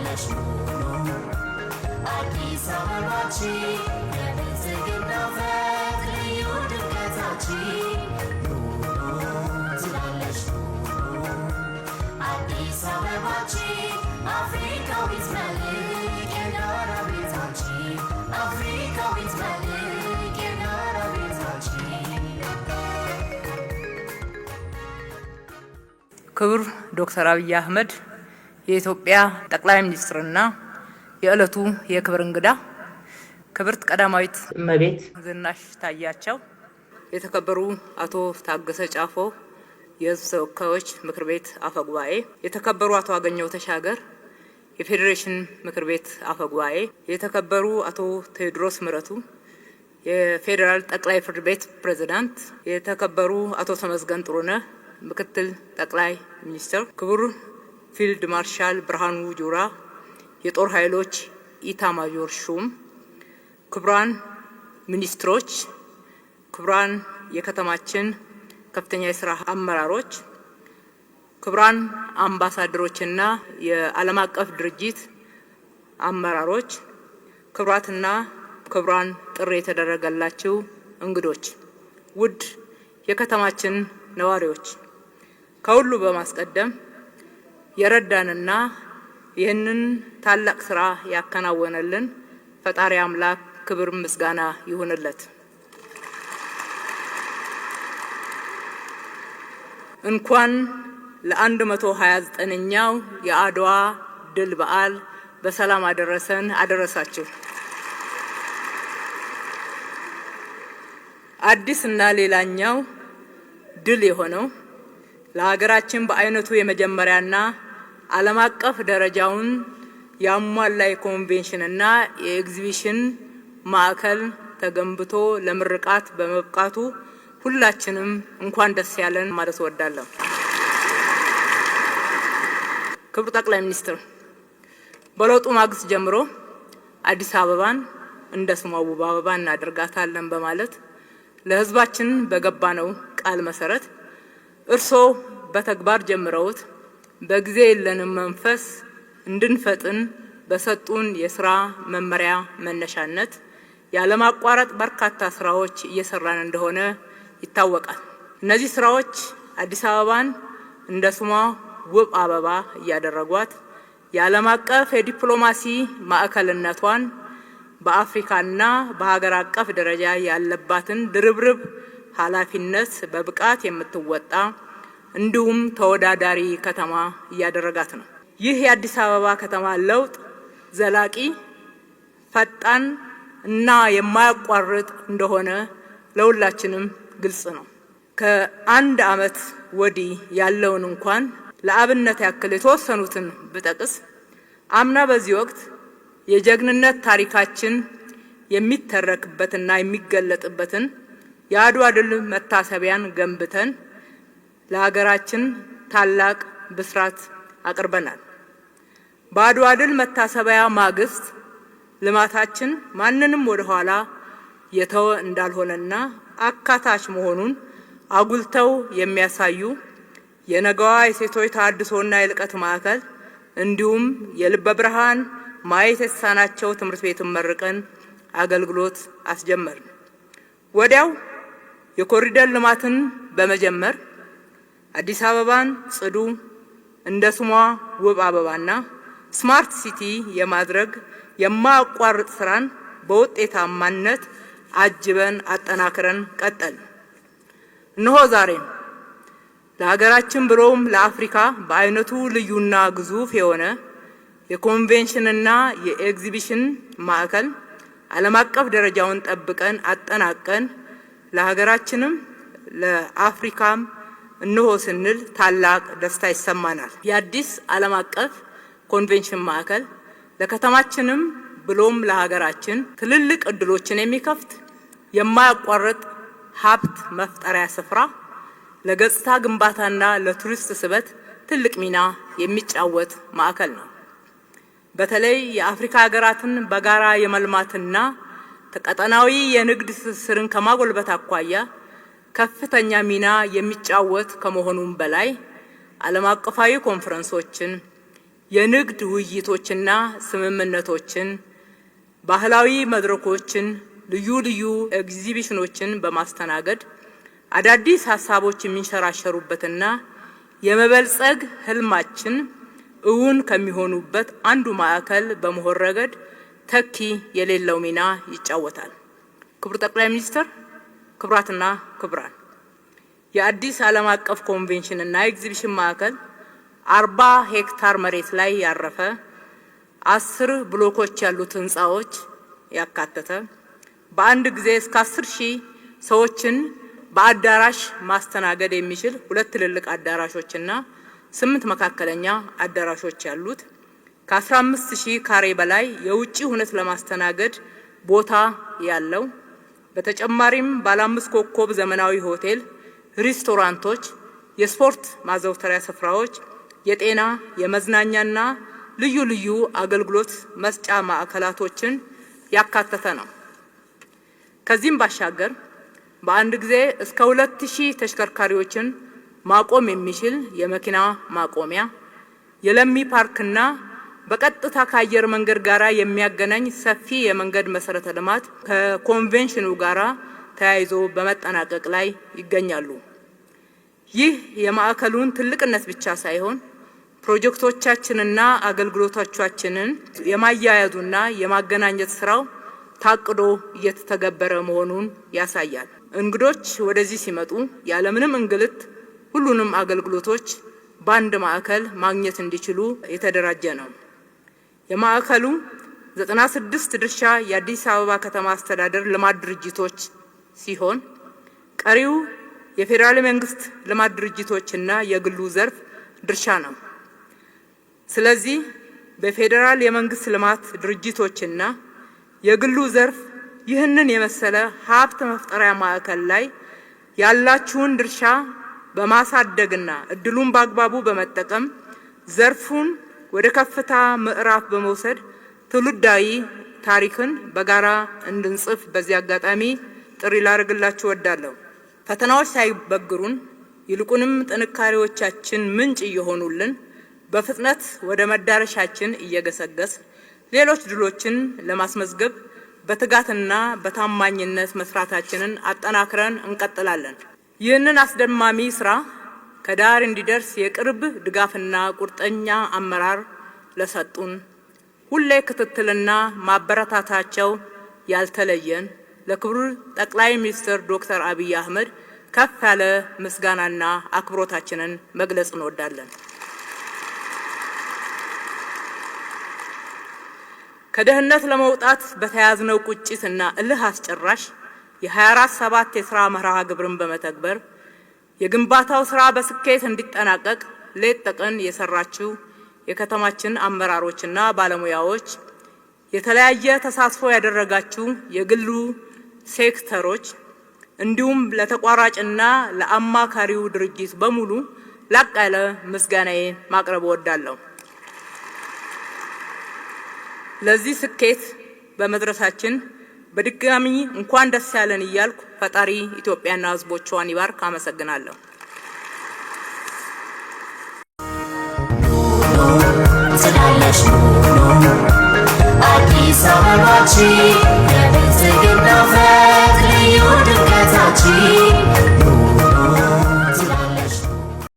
ትላለች አዲስ አበባችን የብልጽግና ፈት ልዩ ድምቀታችን ትላለች አዲስ አበባችን አፍሪካዊት መልክ የጋራ ቤታችን አፍሪካዊት መልክ የጋራ ቤታችን። ክቡር ዶክተር አብይ አህመድ የኢትዮጵያ ጠቅላይ ሚኒስትርና የዕለቱ የክብር እንግዳ ክብርት ቀዳማዊት እመቤት ዝናሽ ታያቸው፣ የተከበሩ አቶ ታገሰ ጫፎ የሕዝብ ተወካዮች ምክር ቤት አፈ ጉባኤ፣ የተከበሩ አቶ አገኘው ተሻገር የፌዴሬሽን ምክር ቤት አፈ ጉባኤ፣ የተከበሩ አቶ ቴዎድሮስ ምረቱ የፌዴራል ጠቅላይ ፍርድ ቤት ፕሬዝዳንት፣ የተከበሩ አቶ ተመስገን ጥሩነህ ምክትል ጠቅላይ ሚኒስትር፣ ክቡር ፊልድ ማርሻል ብርሃኑ ጁላ የጦር ኃይሎች ኢታማዦር ሹም፣ ክቡራን ሚኒስትሮች፣ ክቡራን የከተማችን ከፍተኛ የስራ አመራሮች፣ ክቡራን አምባሳደሮችና የዓለም አቀፍ ድርጅት አመራሮች፣ ክቡራትና ክቡራን ጥሪ የተደረገላችሁ እንግዶች፣ ውድ የከተማችን ነዋሪዎች፣ ከሁሉ በማስቀደም የረዳንና ይህንን ታላቅ ስራ ያከናወነልን ፈጣሪ አምላክ ክብር ምስጋና ይሁንለት። እንኳን ለ129ኛው የአድዋ ድል በዓል በሰላም አደረሰን አደረሳችሁ። አዲስና ሌላኛው ድል የሆነው ለሀገራችን በአይነቱ የመጀመሪያና ዓለም አቀፍ ደረጃውን ያሟላ የኮንቬንሽንና የኤግዚቢሽን ማዕከል ተገንብቶ ለምርቃት በመብቃቱ ሁላችንም እንኳን ደስ ያለን ማለት እወዳለሁ። ክቡር ጠቅላይ ሚኒስትር፣ በለውጡ ማግስት ጀምሮ አዲስ አበባን እንደ ስሟ ውብ አበባ እናደርጋታለን በማለት ለሕዝባችን በገባነው ቃል መሰረት እርስዎ በተግባር ጀምረውት በጊዜ የለንም መንፈስ እንድንፈጥን በሰጡን የስራ መመሪያ መነሻነት ያለማቋረጥ በርካታ ስራዎች እየሰራን እንደሆነ ይታወቃል። እነዚህ ስራዎች አዲስ አበባን እንደ ስሟ ውብ አበባ እያደረጓት የዓለም አቀፍ የዲፕሎማሲ ማዕከልነቷን በአፍሪካና በሀገር አቀፍ ደረጃ ያለባትን ድርብርብ ኃላፊነት በብቃት የምትወጣ እንዲሁም ተወዳዳሪ ከተማ እያደረጋት ነው። ይህ የአዲስ አበባ ከተማ ለውጥ ዘላቂ፣ ፈጣን እና የማያቋርጥ እንደሆነ ለሁላችንም ግልጽ ነው። ከአንድ ዓመት ወዲህ ያለውን እንኳን ለአብነት ያክል የተወሰኑትን ብጠቅስ አምና በዚህ ወቅት የጀግንነት ታሪካችን የሚተረክበትና የሚገለጥበትን የአድዋ ድል መታሰቢያን ገንብተን ለሀገራችን ታላቅ ብስራት አቅርበናል። በአድዋ ድል መታሰቢያ ማግስት ልማታችን ማንንም ወደ ኋላ የተወ እንዳልሆነና አካታች መሆኑን አጉልተው የሚያሳዩ የነገዋ የሴቶች ተሃድሶና የልቀት ማዕከል እንዲሁም የልበ ብርሃን ማየት የተሳናቸው ትምህርት ቤትን መርቀን አገልግሎት አስጀመርን። ወዲያው የኮሪደር ልማትን በመጀመር አዲስ አበባን ጽዱ፣ እንደ ስሟ ውብ አበባና ስማርት ሲቲ የማድረግ የማያቋርጥ ስራን በውጤታማነት አጅበን አጠናክረን ቀጠል። እነሆ ዛሬም ለሀገራችን ብሎም ለአፍሪካ በአይነቱ ልዩና ግዙፍ የሆነ የኮንቬንሽንና የኤግዚቢሽን ማዕከል ዓለም አቀፍ ደረጃውን ጠብቀን አጠናቀን ለሀገራችንም ለአፍሪካም እነሆ ስንል ታላቅ ደስታ ይሰማናል። የአዲስ ዓለም አቀፍ ኮንቬንሽን ማዕከል ለከተማችንም ብሎም ለሀገራችን ትልልቅ እድሎችን የሚከፍት የማያቋርጥ ሀብት መፍጠሪያ ስፍራ፣ ለገጽታ ግንባታና ለቱሪስት ስበት ትልቅ ሚና የሚጫወት ማዕከል ነው። በተለይ የአፍሪካ ሀገራትን በጋራ የመልማትና ተቀጠናዊ የንግድ ትስስርን ከማጎልበት አኳያ ከፍተኛ ሚና የሚጫወት ከመሆኑም በላይ ዓለም አቀፋዊ ኮንፈረንሶችን፣ የንግድ ውይይቶችና ስምምነቶችን፣ ባህላዊ መድረኮችን፣ ልዩ ልዩ ኤግዚቢሽኖችን በማስተናገድ አዳዲስ ሀሳቦች የሚንሸራሸሩበትና የመበልጸግ ህልማችን እውን ከሚሆኑበት አንዱ ማዕከል በመሆን ረገድ ተኪ የሌለው ሚና ይጫወታል። ክቡር ጠቅላይ ሚኒስትር፣ ክቡራትና ክቡራን፣ የአዲስ ዓለም አቀፍ ኮንቬንሽንና ኤግዚቢሽን ማዕከል 40 ሄክታር መሬት ላይ ያረፈ 10 ብሎኮች ያሉት ህንጻዎች ያካተተ በአንድ ጊዜ እስከ 10,000 ሰዎችን በአዳራሽ ማስተናገድ የሚችል 2 ትልልቅ አዳራሾችና 8 መካከለኛ አዳራሾች ያሉት ከ15,000 ካሬ በላይ የውጪ ሁነት ለማስተናገድ ቦታ ያለው በተጨማሪም ባለ 5 ኮከብ ዘመናዊ ሆቴል፣ ሬስቶራንቶች፣ የስፖርት ማዘውተሪያ ስፍራዎች፣ የጤና የመዝናኛና ልዩ ልዩ አገልግሎት መስጫ ማዕከላቶችን ያካተተ ነው። ከዚህም ባሻገር በአንድ ጊዜ እስከ 2,000 ተሽከርካሪዎችን ማቆም የሚችል የመኪና ማቆሚያ፣ የለሚ ፓርክና በቀጥታ ከአየር መንገድ ጋራ የሚያገናኝ ሰፊ የመንገድ መሰረተ ልማት ከኮንቬንሽኑ ጋራ ተያይዞ በመጠናቀቅ ላይ ይገኛሉ። ይህ የማዕከሉን ትልቅነት ብቻ ሳይሆን ፕሮጀክቶቻችንና አገልግሎቶቻችንን የማያያዙና የማገናኘት ስራው ታቅዶ እየተተገበረ መሆኑን ያሳያል። እንግዶች ወደዚህ ሲመጡ ያለምንም እንግልት ሁሉንም አገልግሎቶች በአንድ ማዕከል ማግኘት እንዲችሉ የተደራጀ ነው። የማዕከሉ 96 ድርሻ የአዲስ አበባ ከተማ አስተዳደር ልማት ድርጅቶች ሲሆን ቀሪው የፌዴራል መንግስት ልማት ድርጅቶችና የግሉ ዘርፍ ድርሻ ነው። ስለዚህ በፌዴራል የመንግስት ልማት ድርጅቶችና የግሉ ዘርፍ ይህንን የመሰለ ሀብት መፍጠሪያ ማዕከል ላይ ያላችሁን ድርሻ በማሳደግና እድሉን በአግባቡ በመጠቀም ዘርፉን ወደ ከፍታ ምዕራፍ በመውሰድ ትውልዳዊ ታሪክን በጋራ እንድንጽፍ በዚህ አጋጣሚ ጥሪ ላደርግላችሁ እወዳለሁ። ፈተናዎች ሳይበግሩን ይልቁንም ጥንካሬዎቻችን ምንጭ እየሆኑልን በፍጥነት ወደ መዳረሻችን እየገሰገስ ሌሎች ድሎችን ለማስመዝገብ በትጋትና በታማኝነት መስራታችንን አጠናክረን እንቀጥላለን። ይህንን አስደማሚ ስራ ከዳር እንዲደርስ የቅርብ ድጋፍና ቁርጠኛ አመራር ለሰጡን፣ ሁሌ ክትትልና ማበረታታቸው ያልተለየን ለክቡር ጠቅላይ ሚኒስትር ዶክተር አብይ አህመድ ከፍ ያለ ምስጋናና አክብሮታችንን መግለጽ እንወዳለን። ከደህንነት ለመውጣት በተያዝነው ቁጭትና እልህ አስጨራሽ የ24/7 የሥራ መርሃ ግብርን በመተግበር የግንባታው ስራ በስኬት እንዲጠናቀቅ ሌት ተቀን የሰራችሁ የከተማችን አመራሮችና ባለሙያዎች፣ የተለያየ ተሳትፎ ያደረጋችሁ የግሉ ሴክተሮች እንዲሁም ለተቋራጭና ለአማካሪው ድርጅት በሙሉ ላቅ ያለ ምስጋናዬን ማቅረብ እወዳለሁ። ለዚህ ስኬት በመድረሳችን በድጋሚ እንኳን ደስ ያለን እያልኩ ፈጣሪ ኢትዮጵያና ሕዝቦቿን ይባርክ። አመሰግናለሁ። አዲስ አበባችን የብልጽግና ፈት ልዩ ድምቀታችን